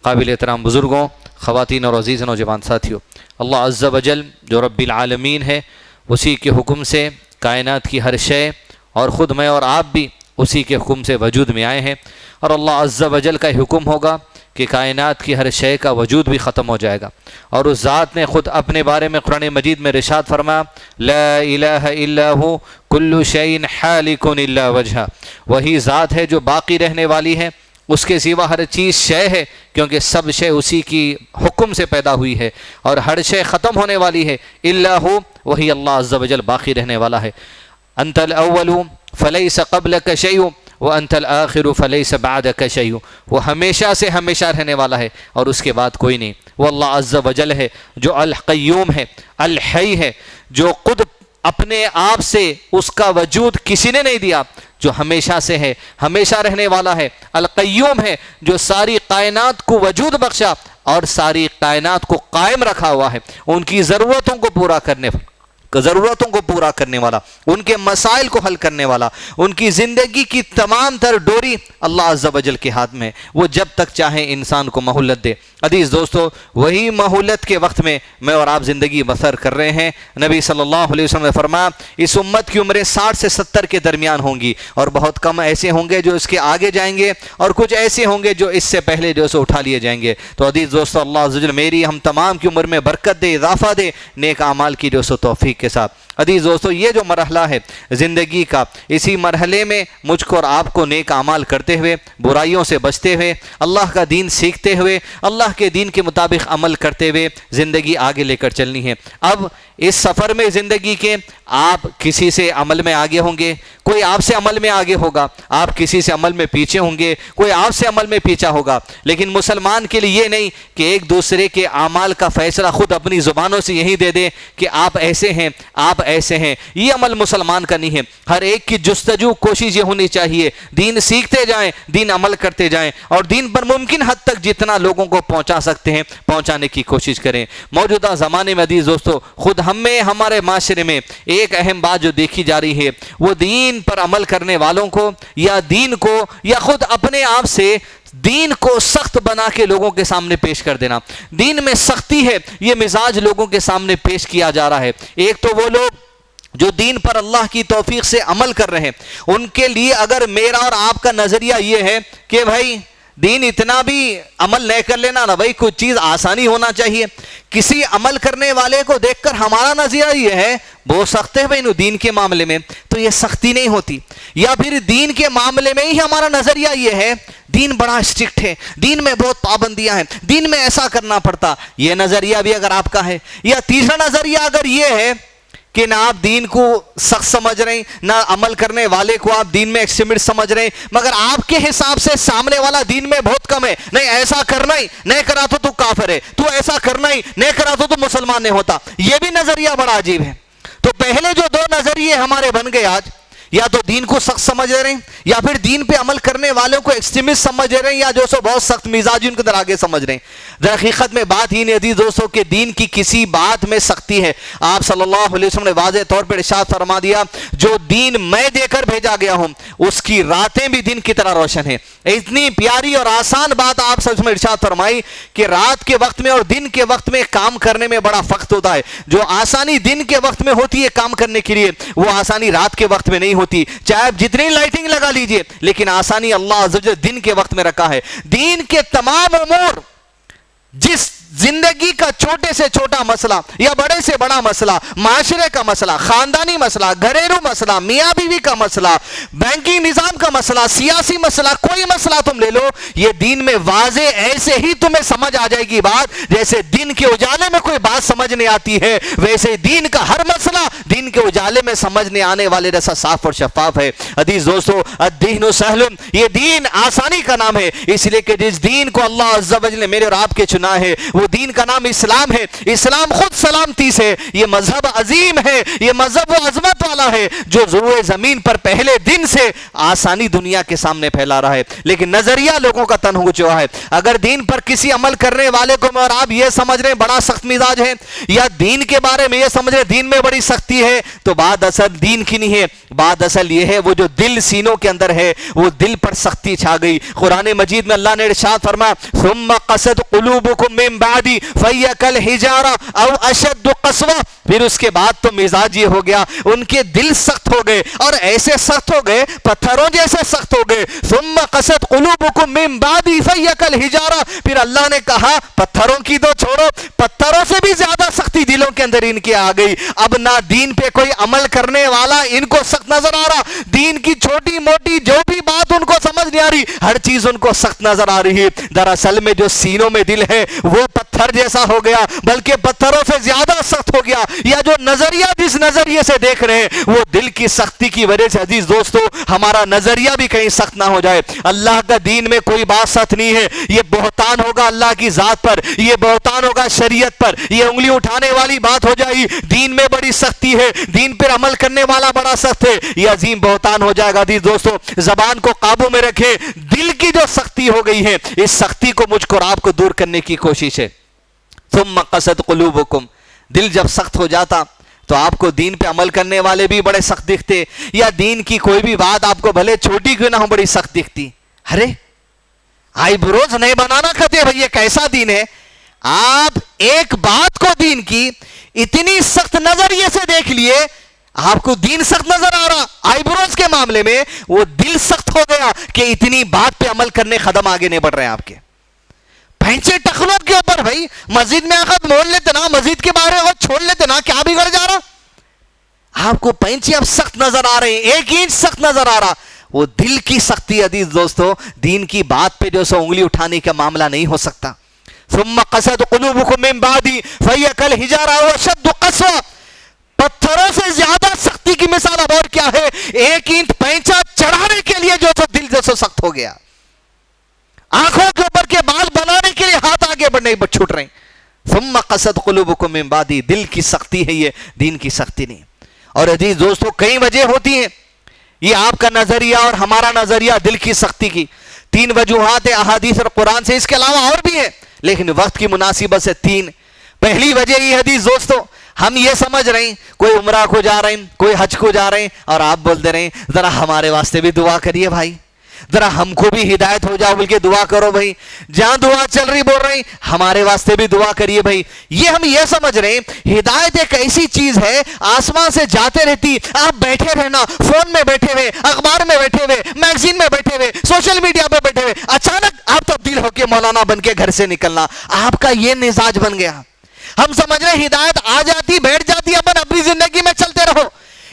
قابل احترام بزرگوں، خواتین اور عزیز نوجوان ساتھیوں، اللہ عز و جل جو رب العالمین ہے، اسی کے حکم سے کائنات کی ہر شے اور خود میں اور آپ بھی اسی کے حکم سے وجود میں آئے ہیں، اور اللہ عز و جل کا حکم ہوگا کہ کائنات کی ہر شے کا وجود بھی ختم ہو جائے گا، اور اس ذات نے خود اپنے بارے میں قرآن مجید میں ارشاد فرمایا لا الہ الا ہو کل شیء حالک الا وجہہ، وہی ذات ہے جو باقی رہنے والی ہے، اس کے سوا ہر چیز شے ہے، کیونکہ سب شے اسی کی حکم سے پیدا ہوئی ہے، اور ہر شے ختم ہونے والی ہے، الا ہو وہی اللہ عز و جل باقی رہنے والا ہے۔ انت الاول فلیس قبلک شیء وانت الآخر فلیس بعدک شیء، وہ ہمیشہ سے ہمیشہ رہنے والا ہے اور اس کے بعد کوئی نہیں۔ وہ اللہ عز و جل ہے جو القیوم ہے، الحی ہے، جو خود اپنے آپ سے اس کا وجود کسی نے نہیں دیا، جو ہمیشہ سے ہے، ہمیشہ رہنے والا ہے، القیوم ہے، جو ساری کائنات کو وجود بخشا اور ساری کائنات کو قائم رکھا ہوا ہے، ان کی ضرورتوں کو پورا کرنے والا، ان کے مسائل کو حل کرنے والا، ان کی زندگی کی تمام تر ڈوری اللہ عز و جل کے ہاتھ میں، وہ جب تک چاہے انسان کو مہلت دے۔ عزیز دوستو، وہی مہلت کے وقت میں میں اور آپ زندگی بسر کر رہے ہیں۔ نبی صلی اللہ علیہ وسلم نے فرمایا اس امت کی عمریں 60 سے 70 کے درمیان ہوں گی، اور بہت کم ایسے ہوں گے جو اس کے آگے جائیں گے، اور کچھ ایسے ہوں گے جو اس سے پہلے جو اسے اٹھا لیے جائیں گے۔ تو عزیز دوستو، اللہ عز و جل میری ہم تمام کی عمر میں برکت دے، اضافہ دے، نیک اعمال کی جو سو توفیق کے ساتھ۔ عزیز دوستو، یہ جو مرحلہ ہے زندگی کا، اسی مرحلے میں مجھ کو اور آپ کو نیک اعمال کرتے ہوئے، برائیوں سے بچتے ہوئے، اللہ کا دین سیکھتے ہوئے، اللہ کے دین کے مطابق عمل کرتے ہوئے زندگی آگے لے کر چلنی ہے۔ اب اس سفر میں زندگی کے آپ کسی سے عمل میں آگے ہوں گے، کوئی آپ سے عمل میں آگے ہوگا، آپ کسی سے عمل میں پیچھے ہوں گے، کوئی آپ سے عمل میں پیچھا ہوگا، لیکن مسلمان کے لیے یہ نہیں کہ ایک دوسرے کے اعمال کا فیصلہ خود اپنی زبانوں سے یہی دے دے کہ آپ ایسے ہیں، آپ ایسے ہیں۔ یہ عمل مسلمان کا نہیں ہے۔ ہر ایک کی جستجو کوشش یہ ہونی چاہیے دین سیکھتے جائیں، دین عمل کرتے جائیں، اور دین پر ممکن حد تک جتنا لوگوں کو پہنچا سکتے ہیں پہنچانے کی کوشش کریں۔ موجودہ زمانے میں عزیز دوستو، خود ہمیں ہمارے معاشرے میں ایک اہم بات جو دیکھی جا رہی ہے، وہ دین پر عمل کرنے والوں کو یا دین کو یا خود اپنے آپ سے دین کو سخت بنا کے لوگوں کے سامنے پیش کر دینا۔ دین میں سختی ہے، یہ مزاج لوگوں کے سامنے پیش کیا جا رہا ہے۔ ایک تو وہ لوگ جو دین پر اللہ کی توفیق سے عمل کر رہے ہیں، ان کے لیے اگر میرا اور آپ کا نظریہ یہ ہے کہ بھائی دین اتنا بھی عمل نہیں کر لینا نا بھائی، کچھ چیز آسانی ہونا چاہیے، کسی عمل کرنے والے کو دیکھ کر ہمارا نظریہ یہ ہے بہت سخت ہے بھائی دین کے معاملے میں، تو یہ سختی نہیں ہوتی۔ یا پھر دین کے معاملے میں ہی ہمارا نظریہ یہ ہے دین بڑا اسٹرکٹ ہے، دین میں بہت پابندیاں ہیں، دین میں ایسا کرنا پڑتا، یہ نظریہ بھی اگر آپ کا ہے۔ یا تیسرا نظریہ اگر یہ ہے کہ نہ آپ دین کو سخت سمجھ رہے ہیں، نہ عمل کرنے والے کو آپ دین میں ایکسٹریمسٹ سمجھ رہے ہیں، مگر آپ کے حساب سے سامنے والا دین میں بہت کم ہے، نہیں ایسا کرنا ہی نہیں کرا تو کافر ہے، تو ایسا کرنا ہی نہیں کرا تو مسلمان نہیں ہوتا، یہ بھی نظریہ بڑا عجیب ہے۔ تو پہلے جو دو نظریے ہمارے بن گئے آج، یا تو دین کو سخت سمجھ رہے ہیں، یا پھر دین پہ عمل کرنے والوں کو ایکسٹریمسٹ سمجھ رہے ہیں، یا جو سو بہت سخت مزاجی ان کے اندر آگے سمجھ رہے ہیں۔ در حقیقت میں بات ہی نہیں عزیز دوستوں کہ دین کی کسی بات میں سختی ہے۔ آپ صلی اللہ علیہ وسلم نے واضح طور پر ارشاد فرما دیا جو دین میں دے کر بھیجا گیا ہوں اس کی راتیں بھی دن کی طرح روشن ہیں۔ اتنی پیاری اور آسان بات آپ صلی اللہ علیہ وسلم نے ارشاد فرمائی کہ رات کے وقت میں اور دن کے وقت میں کام کرنے میں بڑا فرق ہوتا ہے۔ جو آسانی دن کے وقت میں ہوتی ہے کام کرنے کے لیے، وہ آسانی رات کے وقت میں نہیں ہوتی، چاہے آپ جتنی لائٹنگ لگا لیجئے، لیکن آسانی اللہ عز و جل دن کے وقت میں رکھا ہے۔ دین کے تمام امور، جس زندگی کا چھوٹے سے چھوٹا مسئلہ یا بڑے سے بڑا مسئلہ، معاشرے کا مسئلہ، خاندانی مسئلہ، گھریلو مسئلہ، میاں بیوی کا مسئلہ، بینکنگ نظام کا مسئلہ، سیاسی مسئلہ، کوئی مسئلہ تم لے لو، یہ دین میں واضح ایسے ہی تمہیں سمجھ آ جائے گی بات، جیسے دن کے اجالے میں کوئی بات سمجھ نہیں آتی ہے، ویسے دین کا ہر مسئلہ دن کے اجالے میں سمجھنے آنے والے جیسا صاف اور شفاف ہے۔ عزیز دوستو، الدین سہل، یہ دین آسانی کا نام ہے، اس لیے کہ جس دین کو اللہ عز و جل نے میرے اور آپ کے چنا ہے وہ وہ دین کا نام اسلام ہے. اسلام خود سلامتی سے, یہ مذہب عظیم ہے, یہ مذہب و عظمت والا ہے جو ضروع زمین پر پہلے دن سے آسانی دنیا کے سامنے پھیلا رہا ہے. لیکن نظریہ لوگوں کا تن ہو چکا ہے. اگر دین پر کسی عمل کرنے والے کو اور آپ یہ سمجھ رہے ہیں بڑا سخت مزاج ہے, یا دین کے بارے میں یہ سمجھ رہے دین میں بڑی سختی ہے, تو بات اصل دین کی نہیں ہے. بات اصل یہ ہے وہ جو دل سینوں کے اندر ہے, وہ دل پر سختی چھا گئی. قرآن مجید میں اللہ نے ارشاد فرمایا ثم قست قلوبکم من بعد فہی کالحجارہ او اشد قسوہ. پھر اس کے بعد تو مزاج یہ ہو گیا, ان کے دل سخت ہو گئے, اور ایسے سخت ہو گئے پتھروں جیسے سخت ہو گئے. ثم قست قلوبکم من بعد فہی کالحجارہ. پھر اللہ نے کہا پتھروں کی تو چھوڑو, پتھروں سے بھی زیادہ سختی دلوں کے اندر ان کے آ گئی. اب نہ دین پہ کوئی عمل کرنے والا ان کو سخت نظر آ رہا, دین کی چھوٹی موٹی جو بھی بات ان کو سمجھ نہیں آ رہی, ہر چیز ان کو سخت نظر آ رہی ہے. دراصل میں جو سینوں میں دل ہے وہ پتھر جیسا ہو گیا, بلکہ پتھروں سے زیادہ سخت ہو گیا. یا جو نظریہ جس نظریے سے دیکھ رہے ہیں وہ دل کی سختی کی وجہ سے, عزیز دوستو, ہمارا نظریہ بھی کہیں سخت نہ ہو جائے. اللہ کا دین میں کوئی بات سخت نہیں ہے. یہ بہتان ہوگا اللہ کی ذات پر, یہ بہتان ہوگا شریعت پر, یہ انگلی اٹھانے والی بات ہو جائے گی دین میں بڑی سختی ہے, دین پر عمل کرنے والا بڑا سخت ہے, یہ عظیم بہتان ہو جائے گا. عزیز دوستو, زبان کو قابو میں رکھیں. دل کی جو سختی ہو گئی ہے, اس سختی کو مجھ کو اور آپ کو دور کرنے کی کوشش ہے. ثم قست قلوبکم, دل جب سخت ہو جاتا تو آپ کو دین پہ عمل کرنے والے بھی بڑے سخت دکھتے, یا دین کی کوئی بھی بات آپ کو بھلے چھوٹی کیوں نہ ہو بڑی سخت دکھتی. ارے آئی بروز نہیں بنانا کہتے بھئی یہ کیسا دین ہے. آپ ایک بات کو دین کی اتنی سخت نظریے سے دیکھ لیے, آپ کو دین سخت نظر آ رہا. آئی بروز کے معاملے میں وہ دل سخت ہو گیا کہ اتنی بات پہ عمل کرنے قدم آگے نہیں بڑھ رہے ہیں آپ کے. پینچے ٹخنوں کے اوپر بھائی مسجد میں آخر مول لیتے نا, مسجد کے باہر کو چھوڑ لیتے نا, کیا بگڑ جا رہا. آپ کو پینچے اب سخت نظر آ رہے ہیں, 1 انچ سخت نظر آ رہا. وہ دل کی سختی عزیز دوستو, دین کی بات پہ جو سو انگلی اٹھانے کا معاملہ نہیں ہو سکتا. ثم قست قلوبکم من بعد فہی کالحجارہ واشد قسوہ. پتھروں سے زیادہ سختی کی مثال اب اور کیا ہے. 1 انچ پینچا چڑھانے کے لیے جو سو دل جو سو سخت ہو گیا, آنکھوں کے اوپر کے بال بنانے کے لیے ہاتھ آگے بڑھنے چھوٹ رہے ہیں. ثم قست قلوبکم من بعد, دل کی سختی ہے یہ, دین کی سختی نہیں. اور عزیز دوستو, کئی وجہ ہوتی ہیں یہ آپ کا نظریہ اور ہمارا نظریہ دل کی سختی کی. 3 وجوہات احادیث اور قرآن سے, اس کے علاوہ اور بھی ہے لیکن وقت کی مناسبت سے 3. پہلی وجہ یہ حدیث دوستو, ہم یہ سمجھ رہے ہیں کوئی عمرہ کو جا رہے ہیں, کوئی حج کو جا رہے ہیں, اور آپ بول دے رہے ہیں ذرا ہمارے واسطے بھی دعا کریے بھائی, ذرا ہم کو بھی ہدایت ہو جاؤ بلکہ دعا کرو بھائی. جہاں دعا چل رہی بول رہے ہیں ہمارے واسطے بھی دعا کریے بھائی. یہ ہم یہ سمجھ رہے ہیں ہدایت ایک ایسی چیز ہے آسمان سے جاتے رہتی, آپ بیٹھے رہنا, فون میں بیٹھے ہوئے, اخبار میں بیٹھے ہوئے, میگزین میں بیٹھے ہوئے, سوشل میڈیا پہ بیٹھے ہوئے, اچانک آپ تبدیل ہو کے مولانا بن کے گھر سے نکلنا, آپ کا یہ مزاج بن گیا. ہم سمجھ رہے ہیں ہدایت آ جاتی بیٹھ جاتی, اپن اپنی زندگی میں چلتے رہو.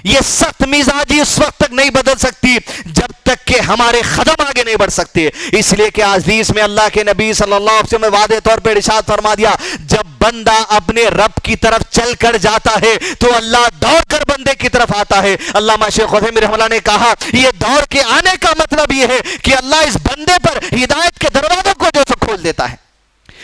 یہ سخت مزاجی اس وقت تک نہیں بدل سکتی جب تک کہ ہمارے قدم آگے نہیں بڑھ سکتے. اس لیے کہ حدیث میں اللہ کے نبی صلی اللہ علیہ وسلم نے واضح طور پر ارشاد فرما دیا, جب بندہ اپنے رب کی طرف چل کر جاتا ہے تو اللہ دوڑ کر بندے کی طرف آتا ہے. علامہ شیخ عثیمین رحمہ اللہ نے کہا یہ دوڑ کے آنے کا مطلب یہ ہے کہ اللہ اس بندے پر ہدایت کے دروازوں کو جو سو کھول دیتا ہے.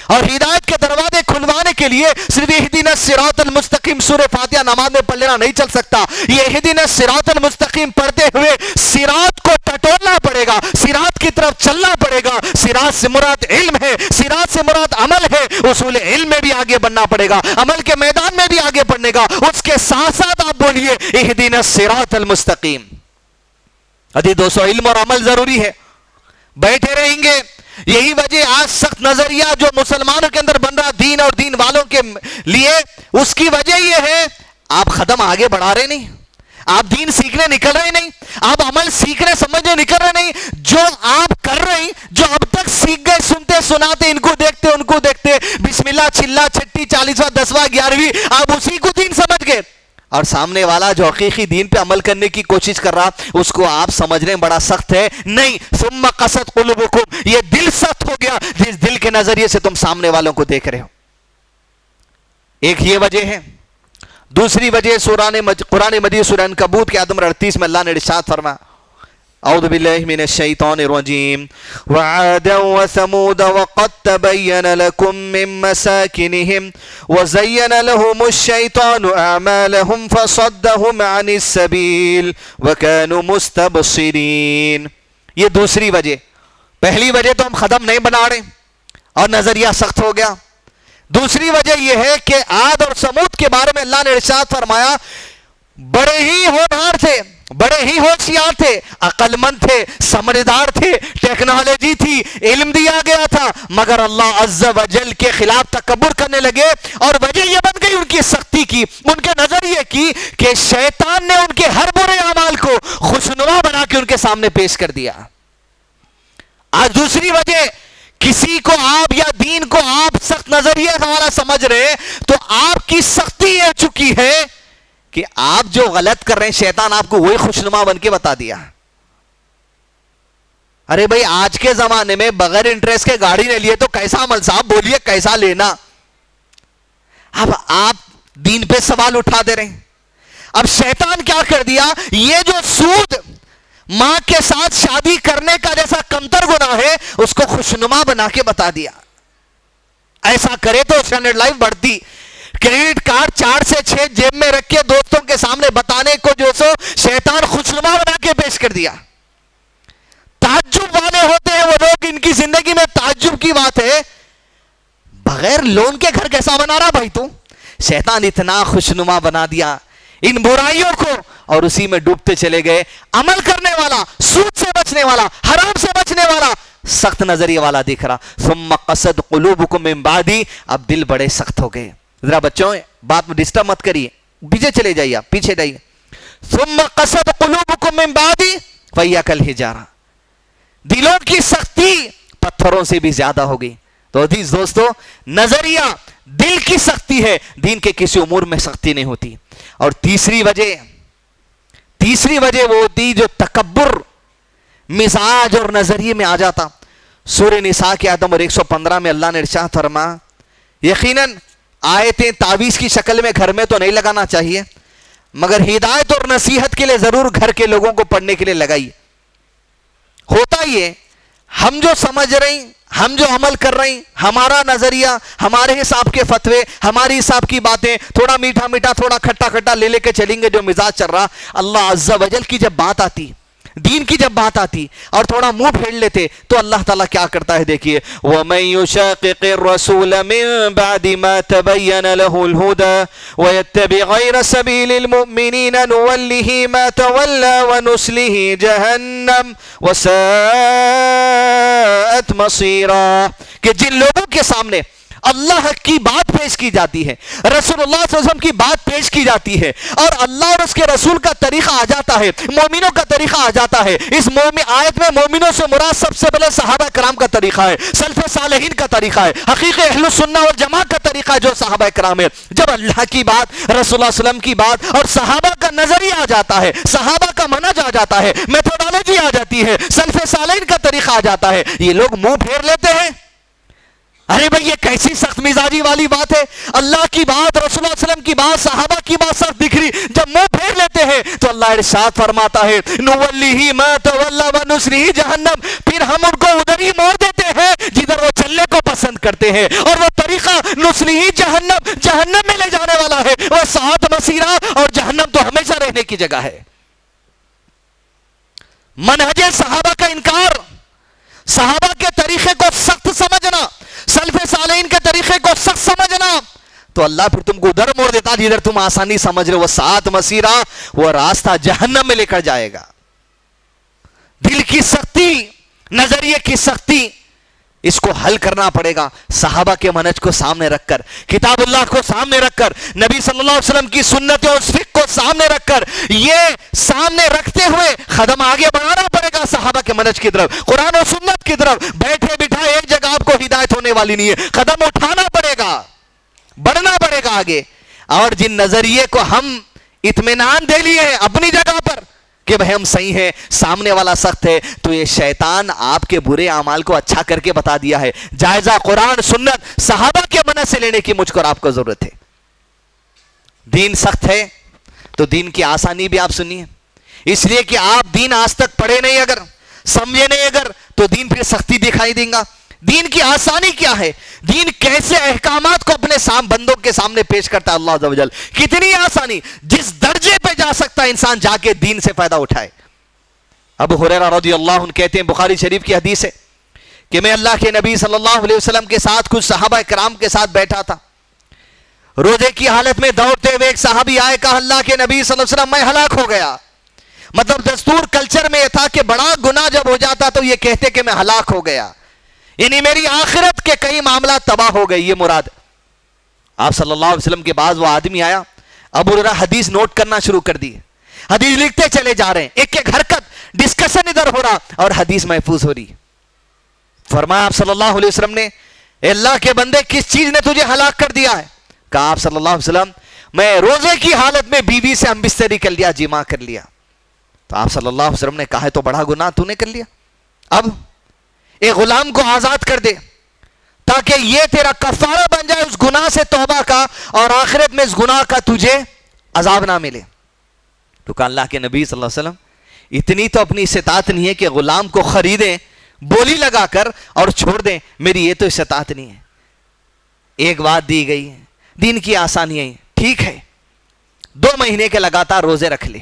اور ہدایت کے دروازے کھلوانے کے لیے صرف اہدنا الصراط المستقیم سورہ فاتحہ نماز میں پڑھ لینا نہیں چل سکتا. یہ اہدنا الصراط المستقیم پڑھتے ہوئے صراط کو ٹٹولنا پڑے گا, صراط کی طرف چلنا پڑے گا. صراط سے مراد علم ہے, صراط سے مراد عمل ہے. اصول علم میں بھی آگے بڑھنا پڑے گا, عمل کے میدان میں بھی آگے بڑھنے گا. اس کے ساتھ ساتھ آپ بولیے اہدنا الصراط المستقیم. عزیز دوستو, علم اور عمل ضروری ہے. بیٹھے رہیں گے, یہی وجہ آج سخت نظریہ جو مسلمانوں کے اندر بن رہا دین اور دین والوں کے لیے, اس کی وجہ یہ ہے آپ قدم آگے بڑھا رہے نہیں, آپ دین سیکھنے نکل رہے نہیں, آپ عمل سیکھنے سمجھنے نکل رہے نہیں. جو آپ کر رہے ہیں, جو اب تک سیکھ گئے سنتے سناتے, ان کو دیکھتے ان کو دیکھتے, بسم اللہ چلا چھٹی 40واں 10واں 11ویں, آپ اسی کو دین سمجھ گئے. اور سامنے والا جو حقیقی دین پہ عمل کرنے کی کوشش کر رہا اس کو آپ سمجھ رہے ہیں بڑا سخت ہے. نہیں, ثم قست قلوبکم, یہ دل سخت ہو گیا جس دل کے نظریے سے تم سامنے والوں کو دیکھ رہے ہو. ایک یہ وجہ ہے. دوسری وجہ قرآن مجید سورہ عنکبوت کے آیت نمبر 38 میں اللہ نے ارشاد فرمایا اعوذ باللہ من الشیطان الرجیم وعادا وثمود وقد تبین لکم من مساکنہم وزین لهم الشیطان اعمالهم فصدهم عن السبیل وکانوا مستبصرین. یہ دوسری وجہ. پہلی وجہ تو ہم ختم نہیں بنا رہے اور نظریہ سخت ہو گیا. دوسری وجہ یہ ہے کہ عاد اور سمود کے بارے میں اللہ نے ارشاد فرمایا بڑے ہی ہونہار تھے, بڑے ہی ہوشیار تھے, عقل مند تھے, سمجھدار تھے, ٹیکنالوجی تھی, علم دیا گیا تھا, مگر اللہ عز و جل کے خلاف تکبر کرنے لگے. اور وجہ یہ بن گئی ان کی سختی کی, ان کے نظریے کی, کہ شیطان نے ان کے ہر برے اعمال کو خوشنما بنا کے ان کے سامنے پیش کر دیا. آج دوسری وجہ, کسی کو آپ یا دین کو آپ سخت نظریے ہمارا سمجھ رہے تو آپ کی سختی یہ چکی ہے کہ آپ جو غلط کر رہے ہیں شیطان آپ کو وہی خوشنما بن کے بتا دیا. ارے بھائی آج کے زمانے میں بغیر انٹرسٹ کے گاڑی نے لیے تو کیسا عمل صاحب بولیے کیسا لینا. اب آپ دین پہ سوال اٹھا دے رہے ہیں. اب شیطان کیا کر دیا, یہ جو سود ماں کے ساتھ شادی کرنے کا جیسا کمتر گناہ ہے اس کو خوشنما بنا کے بتا دیا. ایسا کرے تو اسٹینڈرڈ لائف بڑھتی. کریڈٹ کارڈ 4 سے 6 جیب میں رکھ کے دوستوں کے سامنے بتانے کو جو سو شیطان خوشنما بنا کے پیش کر دیا. تعجب والے ہوتے ہیں وہ لوگ, ان کی زندگی میں تعجب کی بات ہے, بغیر لون کے گھر کیسا بنا رہا بھائی تو. شیطان اتنا خوشنما بنا دیا ان برائیوں کو اور اسی میں ڈوبتے چلے گئے. عمل کرنے والا, سود سے بچنے والا, حرام سے بچنے والا, سخت نظریے والا دکھ رہا. ثم قصد قلوبکم من بعدی, اب دل بڑے سخت ہو گئے. ذرا بچوں بات میں ڈسٹرب مت کریے, پیچھے چلے جائیے, آپ پیچھے جائیے. ثم قصد قلوبکم من بعدی فہی کالحجارہ, دلوں کی سختی پتھروں سے بھی زیادہ ہو گئی. تو عزیز دوستو, نظریہ دل کی سختی ہے, دین کے کسی امور میں سختی نہیں ہوتی. اور تیسری وجہ وہ ہوتی جو تکبر مزاج اور نظریے میں آ جاتا. سورہ نساء کی آیت نمبر 115 میں اللہ نے ارشاد فرمایا یقیناً آیتیں تعویذ کی شکل میں گھر میں تو نہیں لگانا چاہیے, مگر ہدایت اور نصیحت کے لیے ضرور گھر کے لوگوں کو پڑھنے کے لیے لگائی. ہوتا یہ ہم جو سمجھ رہے ہیں, ہم جو عمل کر رہے ہیں, ہمارا نظریہ, ہمارے حساب کے فتوے, ہماری حساب کی باتیں, تھوڑا میٹھا میٹھا تھوڑا کھٹا کھٹا لے کے چلیں گے جو مزاج چل رہا. اللہ عز و جل کی جب بات آتی, دین کی جب بات آتی اور تھوڑا منہ پھیر لیتے تو اللہ تعالیٰ کیا کرتا ہے دیکھیے. وَمَن يُشَاقِقِ الرَّسُولَ مِن بَعْدِ مَا تَبَيَّنَ لَهُ الْهُدَى وَيَتَّبِعْ غَيْرَ سَبِيلِ الْمُؤْمِنِينَ نُوَلِّهِ مَا تَوَلَّى وَنُصْلِهِ جَهَنَّمَ وَسَاءَتْ مَصِيرًا. کہ جن لوگوں کے سامنے اللہ کی بات پیش کی جاتی ہے, رسول اللہ صلی اللہ علیہ وسلم کی بات پیش کی جاتی ہے, اور اللہ اور اس کے رسول کا طریقہ آ جاتا ہے, مومنوں کا طریقہ آ جاتا ہے. اس آیت میں مومنوں سے مراد سب سے پہلے صحابہ کرام کا طریقہ ہے, سلف صالحین کا طریقہ ہے, حقیقی اہل السنہ والجماعت کا طریقہ ہے جو صحابہ کرام ہے. جب اللہ کی بات, رسول اللہ صلی اللہ علیہ وسلم کی بات اور صحابہ کا نظریہ آ جاتا ہے, صحابہ کا منہج آ جاتا ہے, میتھڈالوجی آ جاتی ہے, سلف صالحین کا طریقہ آ جاتا ہے, یہ لوگ منہ پھیر لیتے ہیں. ارے بھئی یہ کیسی سخت مزاجی والی بات ہے. اللہ کی بات, رسول اللہ علیہ وسلم کی بات, صحابہ کی بات سخت دکھ رہی, جب منہ پھیر لیتے ہیں تو اللہ ارشاد فرماتا ہے نُوَلِّهِ مَا تَوَلَّى وَنُصْلِهِ جَهَنَّمَ, پھر ہم ان کو ادھر ہی موڑ دیتے ہیں جدھر وہ چلنے کو پسند کرتے ہیں, اور وہ طریقہ نُصْلِهِ جَهَنَّمَ, جہنم میں لے جانے والا ہے. وہ ساعت مسیرہ, اور جہنم تو ہمیشہ رہنے کی جگہ ہے. منہج صحابہ کا انکار, صحابہ کے طریقے کو سخت سمجھنا, سلف صالحین کے طریقے کو سخت سمجھنا, تو اللہ پھر تم کو ادھر موڑ دیتا جدھر تم آسانی سمجھ رہے. وہ ساعت مسیرہ, وہ راستہ جہنم میں لے کر جائے گا. دل کی سختی, نظریے کی سختی, اس کو حل کرنا پڑے گا صحابہ کے منہج کو سامنے رکھ کر, کتاب اللہ کو سامنے رکھ کر, نبی صلی اللہ علیہ وسلم کی سنت اور فقہ کو سامنے رکھ کر, یہ سامنے رکھتے ہوئے قدم آگے بڑھانا پڑے گا صحابہ کے منہج کی طرف, قرآن و سنت کی طرف. بیٹھے بٹھائے ایک جگہ آپ کو ہدایت ہونے والی نہیں ہے, قدم اٹھانا پڑے گا, بڑھنا پڑے گا آگے. اور جن نظریے کو ہم اطمینان دے لیے ہیں اپنی جگہ پر کہ بھئی ہم صحیح ہیں, سامنے والا سخت ہے, تو یہ شیطان آپ کے برے اعمال کو اچھا کر کے بتا دیا ہے. جائزہ قرآن سنت صحابہ کے منہج سے لینے کی مجھ کو اور آپ کو ضرورت ہے. دین سخت ہے تو دین کی آسانی بھی آپ سنیے. اس لیے کہ آپ دین آج تک پڑھے نہیں، اگر سمجھے نہیں اگر، تو دین پھر سختی دکھائی دیں گا۔ دین کی آسانی کیا ہے، دین کیسے احکامات کو اپنے بندوں کے سامنے پیش کرتا ہے اللہ عز و جل، کتنی آسانی، جس درجے پہ جا سکتا ہے انسان جا کے دین سے فائدہ اٹھائے۔ ابو ہریرہ رضی اللہ عنہ کہتے ہیں، بخاری شریف کی حدیث ہے کہ میں اللہ کے نبی صلی اللہ علیہ وسلم کے ساتھ کچھ صحابہ کرام کے ساتھ بیٹھا تھا، روزے کی حالت میں دوڑتے ہوئے ایک صحابی آئے، کہا اللہ کے نبی صلی اللہ علیہ وسلم میں ہلاک ہو گیا۔ مطلب دستور کلچر میں یہ تھا کہ بڑا گناہ جب ہو جاتا تو یہ کہتے کہ میں ہلاک ہو گیا، یعنی میری آخرت کے کئی معاملات تباہ ہو گئی، یہ مراد۔ آپ صلی اللہ علیہ وسلم کے بعد وہ آدمی آیا، ابو ہریرہ حدیث نوٹ کرنا شروع کر دی، حدیث لکھتے چلے جا رہے ہیں، ایک ایک حرکت ڈسکشن ادھر ہو رہا اور حدیث محفوظ ہو رہی۔ فرمایا آپ صلی اللہ علیہ وسلم نے، اے اللہ کے بندے کس چیز نے تجھے ہلاک کر دیا ہے؟ کہا آپ صلی اللہ علیہ وسلم، میں روزے کی حالت میں بیوی سے ہم بستری کر لیا، جماع کر لیا۔ تو آپ صلی اللہ علیہ وسلم نے کہا ہے تو بڑا گناہ تو نے کر لیا، اب ایک غلام کو آزاد کر دے تاکہ یہ تیرا کفارہ بن جائے اس گناہ سے توبہ کا، اور آخرت میں اس گناہ کا تجھے عذاب نہ ملے۔ تو کہا اللہ کے نبی صلی اللہ علیہ وسلم اتنی تو اپنی استطاعت نہیں ہے کہ غلام کو خریدیں بولی لگا کر اور چھوڑ دیں، میری یہ تو استطاعت نہیں ہے۔ ایک بات دی گئی ہے، دین کی آسانیاں، ٹھیک ہے 2 مہینے کے لگاتار روزے رکھ لے۔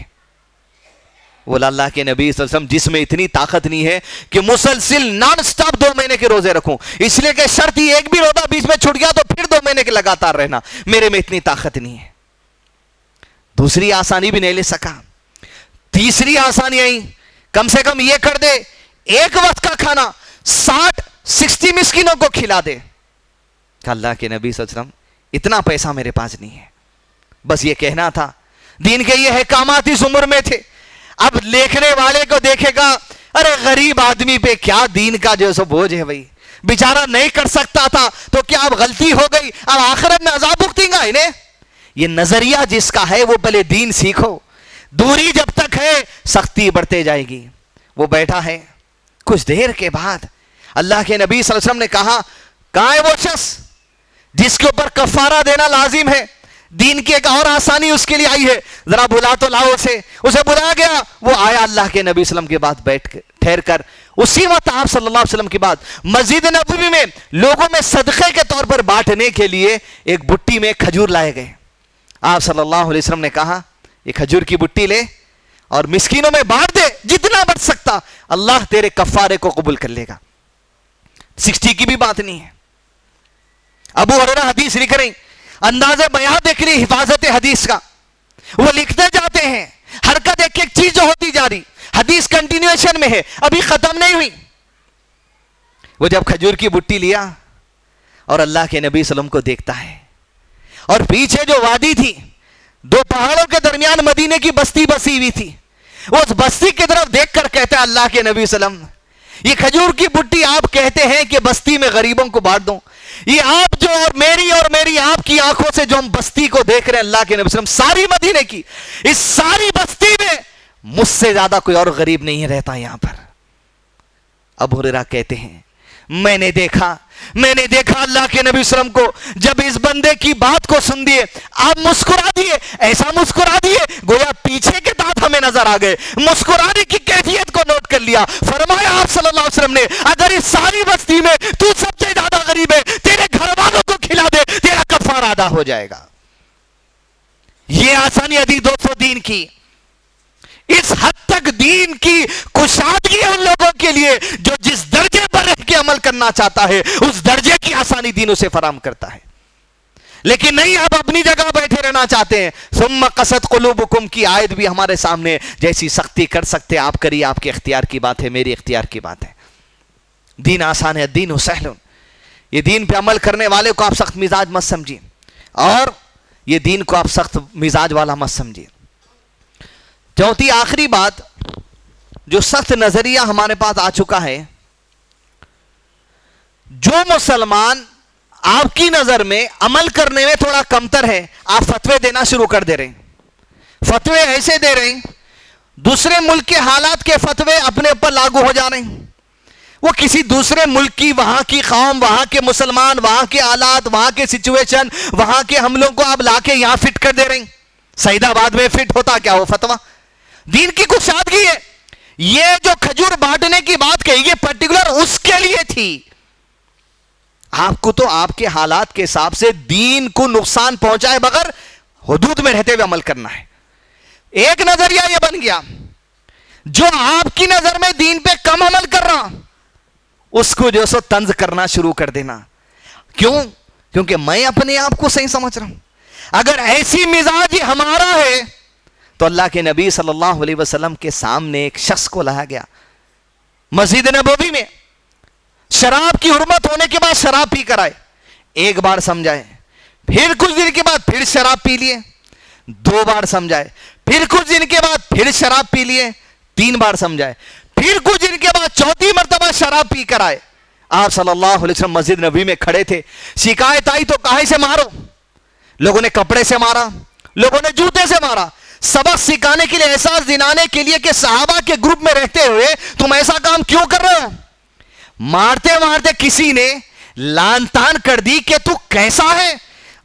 بولا اللہ کے نبی صلی اللہ علیہ وسلم جس میں اتنی طاقت نہیں ہے کہ مسلسل نان سٹاپ 2 مہینے کے روزے رکھوں، اس لیے کہ شرط ہی ایک بھی روزہ بیچ میں چھوٹ گیا تو پھر 2 مہینے کے لگاتار رہنا، میرے میں اتنی طاقت نہیں ہے۔ دوسری آسانی بھی نہیں لے سکا، تیسری آسانی آئی، کم سے کم یہ کر دے ایک وقت کا کھانا 60 مسکینوں کو کھلا دے۔ کہ اللہ کے نبی صلی اللہ علیہ وسلم اتنا پیسہ میرے پاس نہیں ہے، بس یہ کہنا تھا، دین کے یہ احکامات اس عمر میں تھے۔ اب دیکھنے والے کو دیکھے گا، ارے غریب آدمی پہ کیا دین کا جو سو بوجھ ہے، بھائی بیچارہ نہیں کر سکتا تھا تو کیا اب غلطی ہو گئی، اب آخرت میں عذاب بھگتیں گا انہیں۔ یہ نظریہ جس کا ہے وہ پہلے دین سیکھو، دوری جب تک ہے سختی بڑھتے جائے گی۔ وہ بیٹھا ہے، کچھ دیر کے بعد اللہ کے نبی صلی اللہ علیہ وسلم نے کہا، کہاں ہے وہ شخص جس کے اوپر کفارہ دینا لازم ہے، دین کی ایک اور آسانی اس کے لیے آئی ہے، ذرا بلا تو لاؤ اسے بلایا گیا، وہ آیا اللہ کے نبی صلی اللہ علیہ وسلم کے بعد بیٹھ کر ٹھہر کر۔ اسی وقت آپ صلی اللہ علیہ وسلم کے بعد مسجد نبوی میں لوگوں میں صدقے کے طور پر بانٹنے کے لیے ایک بٹی میں کھجور لائے گئے۔ آپ صلی اللہ علیہ وسلم نے کہا، یہ کھجور کی بٹی لے اور مسکینوں میں بانٹ دے جتنا بچ سکتا، اللہ تیرے کفارے کو قبول کر لے گا۔ 60 کی بھی بات نہیں ہے۔ ابو ہریرہ حدیث لکھ رہے ہیں، انداز بیان دیکھ رہی حفاظت حدیث کا، وہ لکھتے جاتے ہیں، حرکت ایک ایک چیز جو ہوتی جا رہی، حدیث کنٹینیوشن میں ہے، ابھی ختم نہیں ہوئی۔ وہ جب کھجور کی بٹی لیا اور اللہ کے نبی صلی اللہ علیہ وسلم کو دیکھتا ہے، اور پیچھے جو وادی تھی 2 پہاڑوں کے درمیان مدینے کی بستی بسی ہوئی تھی، وہ اس بستی کی طرف دیکھ کر کہتا ہے اللہ کے نبی صلی اللہ علیہ وسلم، یہ کھجور کی بٹی آپ کہتے ہیں کہ بستی میں غریبوں کو بانٹ دوں، یہ آپ جو اور میری آپ کی آنکھوں سے جو ہم بستی کو دیکھ رہے ہیں اللہ کے نبی صلی اللہ علیہ وسلم، ساری مدینے کی اس ساری بستی میں مجھ سے زیادہ کوئی اور غریب نہیں رہتا یہاں پر۔ ابو ہریرہ کہتے ہیں، میں نے دیکھا اللہ کے نبی صلی اللہ علیہ وسلم کو جب اس بندے کی بات کو سن دیے، آپ مسکرا دیے، ایسا مسکرا دیے گویا پیچھے کے دانت ہمیں نظر آ گئے، مسکرانے کی کیفیت کو نوٹ کر لیا۔ فرمایا آپ صلی اللہ علیہ وسلم نے، اگر اس ساری بستی میں تو سب سے زیادہ غریب ہے، تیرے گھر والوں کو کھلا دے، تیرا کفارہ ادا ہو جائے گا۔ یہ آسانی حدیث دوستو دین کی، اس حد تک دین کی کشادگی ہے ان لوگوں کے لیے جو جس درجے پر رہ کے عمل کرنا چاہتا ہے اس درجے کی آسانی دین اسے فراہم کرتا ہے۔ لیکن نہیں، آپ اپنی جگہ بیٹھے رہنا چاہتے ہیں۔ ثم قست قلوبکم کی آیت بھی ہمارے سامنے، جیسی سختی کر سکتے آپ کریے، آپ کے اختیار کی بات ہے، میری اختیار کی بات ہے۔ دین آسان ہے، دین سہل۔ یہ دین پہ عمل کرنے والے کو آپ سخت مزاج مت سمجھیں، اور یہ دین کو آپ سخت مزاج والا مت سمجھیں۔ چوتھی آخری بات، جو سخت نظریہ ہمارے پاس آ چکا ہے، جو مسلمان آپ کی نظر میں عمل کرنے میں تھوڑا کمتر ہے، آپ فتوے دینا شروع کر دے رہے ہیں۔ فتوے ایسے دے رہے ہیں، دوسرے ملک کے حالات کے فتوے اپنے اوپر لاگو ہو جا رہے ہیں۔ وہ کسی دوسرے ملک کی، وہاں کی قوم، وہاں کے مسلمان، وہاں کے حالات، وہاں کے سچویشن، وہاں کے حملوں کو آپ لا کے یہاں فٹ کر دے رہے ہیں۔ سعید آباد میں فٹ ہوتا کیا وہ فتویٰ؟ دین کی کچھ سادگی ہے. یہ جو کھجور بانٹنے کی بات کہی یہ پرٹیکولر اس کے لیے تھی. آپ کو تو آپ کے حالات کے حساب سے دین کو نقصان پہنچائے بغیر حدود میں رہتے ہوئے عمل کرنا ہے. ایک نظریہ یہ بن گیا جو آپ کی نظر میں دین پہ کم عمل کر رہا اس کو جو سو طنز کرنا شروع کر دینا. کیوں؟ کیونکہ میں اپنے آپ کو صحیح سمجھ رہا ہوں. اگر ایسی مزاج ہی ہمارا ہے تو اللہ کے نبی صلی اللہ علیہ وسلم کے سامنے ایک شخص کو لایا گیا مسجد نبوی میں, شراب کی حرمت ہونے کے بعد شراب پی کر آئے. ایک بار سمجھائے, پھر کچھ دن کے بعد پھر شراب پی لیے. 2 بار سمجھائے, پھر کچھ دن کے بعد پھر شراب پی لیے. 3 بار سمجھائے, پھر کچھ دن کے بعد 4تھی مرتبہ شراب پی کر آئے. آپ صلی اللہ علیہ وسلم مسجد نبوی میں کھڑے تھے. شکایت آئی تو کہے سے مارو. لوگوں نے کپڑے سے مارا, لوگوں نے جوتے سے مارا. سبق سکھانے کے لیے, احساس دلانے کے لیے کہ صحابہ کے گروپ میں رہتے ہوئے تم ایسا کام کیوں کر رہے ہو. مارتے مارتے کسی نے لان تان کر دی کہ تو کیسا ہے.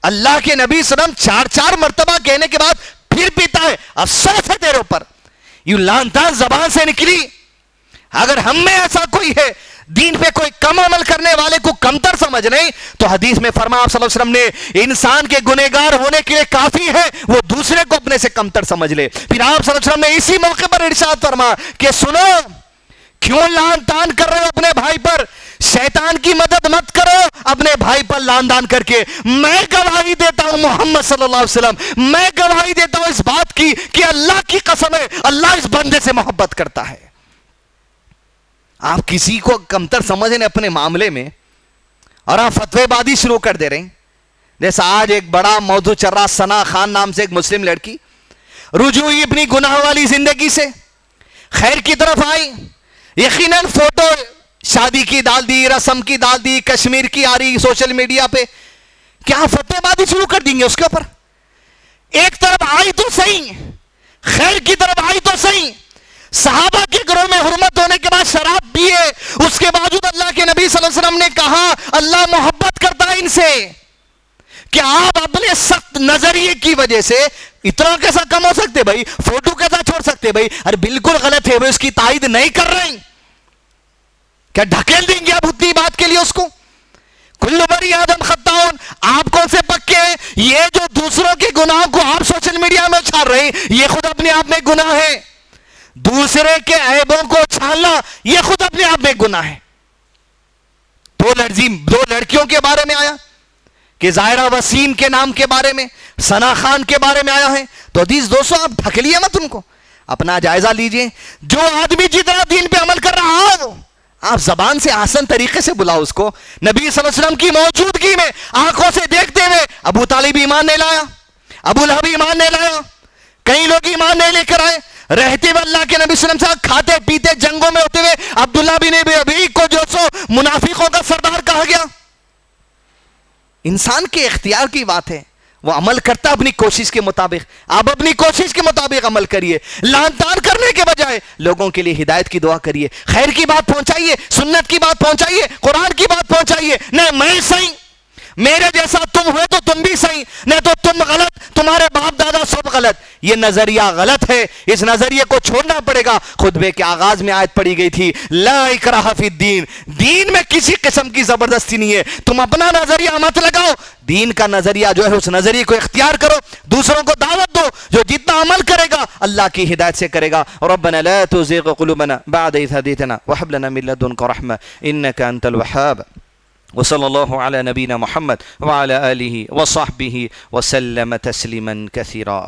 اللہ کے نبی صلی اللہ علیہ وسلم 4 مرتبہ کہنے کے بعد پھر پیتا ہے, افسوس ہے تیرے اوپر. یوں لان تان زبان سے نکلی. اگر ہم میں ایسا کوئی ہے دین پہ کوئی کم عمل کرنے والے کو کمتر سمجھ نہیں, تو حدیث میں فرمایا صلی اللہ علیہ وسلم نے انسان کے گنہگار ہونے کے لیے کافی ہے وہ دوسرے کو اپنے سے کمتر سمجھ لے. پھر آپ صلی اللہ علیہ وسلم نے اسی موقع پر ارشاد فرمایا کہ سنو, کیوں لان تان کر رہے ہو اپنے بھائی پر. شیطان کی مدد مت کرو اپنے بھائی پر لان تان کر کے. میں گواہی دیتا ہوں محمد صلی اللہ علیہ وسلم, میں گواہی دیتا ہوں اس بات کی کہ اللہ کی قسم ہے اللہ اس بندے سے محبت کرتا ہے. آپ کسی کو کمتر سمجھنے اپنے معاملے میں اور آپ فتوی بازی شروع کر دے رہے ہیں. جیسا آج ایک بڑا موضوع چل رہا, ثنا خان نام سے ایک مسلم لڑکی رجوع ہوئی اپنی گناہ والی زندگی سے, خیر کی طرف آئی. یقیناً فوٹو شادی کی ڈال دی, رسم کی ڈال دی, کشمیر کی آ رہی سوشل میڈیا پہ. کیا فتوی بازی شروع کر دیں گے اس کے اوپر؟ ایک طرف آئی تو صحیح, خیر کی طرف آئی تو صحیح. صحابہ کے گھروں میں حرمت ہونے کے بعد شراب پیے, اس کے باوجود اللہ کے نبی صلی اللہ علیہ وسلم نے کہا اللہ محبت کرتا ہے ان سے. کہ آپ اپنے سخت نظریے کی وجہ سے اتنا کیسا کم ہو سکتے بھائی, فوٹو کیسا چھوڑ سکتے بھائی. ارے بالکل غلط ہے, وہ اس کی تائید نہیں کر رہے ہیں. کیا ڈھکیل دیں گے آپ اتنی بات کے لیے اس کو؟ کل بنی آدم خطاؤن. آپ کون سے پکے ہیں؟ یہ جو دوسروں کے گناہوں کو آپ سوشل میڈیا میں چھاڑ رہے ہیں یہ خود اپنے آپ میں گناہ ہے. دوسرے کے عیبوں کو چھالنا یہ خود اپنے آپ میں گناہ ہے. 2 لڑکیوں کے بارے میں آیا کہ ظاہرہ وسیم کے نام کے بارے میں, ثنا خان کے بارے میں آیا ہے. تو حدیث دوستوں آپ ڈھکلیے مت ان کو, اپنا جائزہ لیجئے. جو آدمی جتنا دین پہ عمل کر رہا ہو آپ زبان سے آسان طریقے سے بلاؤ اس کو. نبی صلی اللہ علیہ وسلم کی موجودگی میں آنکھوں سے دیکھتے ہوئے ابو طالب ایمان نہیں لایا, ابو لہب ایمان نہیں لایا, کئی لوگ ایمان نہیں لے کر آئے. رہتے ہوئے اللہ کے نبی صلی اللہ علیہ وسلم کھاتے پیتے جنگوں میں ہوتے ہوئے عبداللہ بن ابی کو جو سو منافقوں کا سردار کہا گیا. انسان کے اختیار کی بات ہے, وہ عمل کرتا اپنی کوشش کے مطابق. آپ اپنی کوشش کے مطابق عمل کریے, لان تان کرنے کے بجائے لوگوں کے لیے ہدایت کی دعا کریے, خیر کی بات پہنچائیے, سنت کی بات پہنچائیے, قرآن کی بات پہنچائیے. نہیں میں صحیح, میرے جیسا تم ہوئے تو تم بھی صحیح, نہیں تو تم غلط, تمہارے باپ دادا سب غلط. یہ نظریہ غلط ہے, اس نظریے کو چھوڑنا پڑے گا. خطبے کے آغاز میں آیت پڑھی گئی تھی لا اکراہ فی الدین, دین میں کسی قسم کی زبردستی نہیں ہے. تم اپنا نظریہ مت لگاؤ, دین کا نظریہ جو ہے اس نظریے کو اختیار کرو, دوسروں کو دعوت دو. جو جتنا عمل کرے گا اللہ کی ہدایت سے کرے گا. ربنا لا تزغ قلوبنا بعد إذ هديتنا وهب لنا من لدنك رحمة إنك أنت الوهاب. وصلى الله على نبينا محمد وعلى آله وصحبه وسلم تسليما كثيرا.